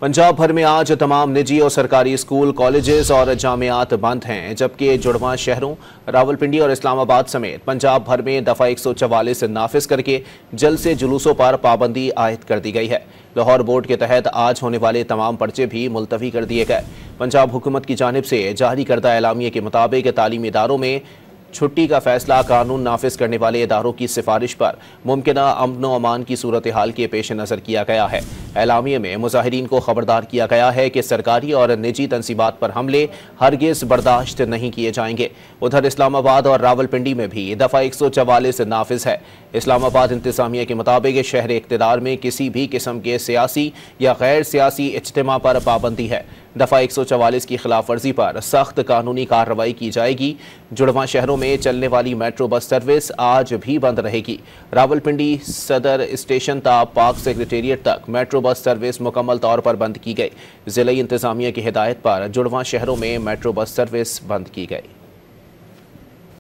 पंजाब भर में आज तमाम निजी और सरकारी स्कूल, कॉलेजेस और जामियात बंद हैं, जबकि जुड़वां शहरों रावलपिंडी और इस्लामाबाद समेत पंजाब भर में दफ़ा 144 नाफिज करके जल्द से जुलूसों पर पाबंदी आयद कर दी गई है। लाहौर बोर्ड के तहत आज होने वाले तमाम पर्चे भी मुलतवी कर दिए गए। पंजाब हुकूमत की जानिब से जारी करदा एलामिया के मुताबिक तालीमी इदारों में छुट्टी का फैसला कानून नाफिज करने वाले इदारों की सिफारिश पर मुमकिना अमन व अमान की सूरत हाल के पेश नज़र किया गया है। एलामिया में मुजाहिरीन को खबरदार किया गया है कि सरकारी और निजी तंसीबात पर हमले हरगिज बर्दाश्त नहीं किए जाएंगे। उधर इस्लामाबाद और रावलपिंडी में भी दफ़ा 144 नाफिज है। इस्लामाबाद इंतजामिया के मुताबिक शहर इक़्तिदार में किसी भी किस्म के सियासी या गैर सियासी इज्तिमा पर पाबंदी है। दफ़ा 144 की खिलाफ वर्जी पर सख्त कानूनी कार्रवाई की जाएगी। जुड़वां शहरों में चलने वाली मेट्रो बस सर्विस आज भी बंद रहेगी। रावलपिंडी सदर स्टेशन ता पाक सेक्रेटेरिएट तक मेट्रो बस सर्विस मुकम्मल तौर पर बंद की गई। ज़िला इंतजामिया की हिदायत पर जुड़वां शहरों में मेट्रो बस सर्विस बंद की गई।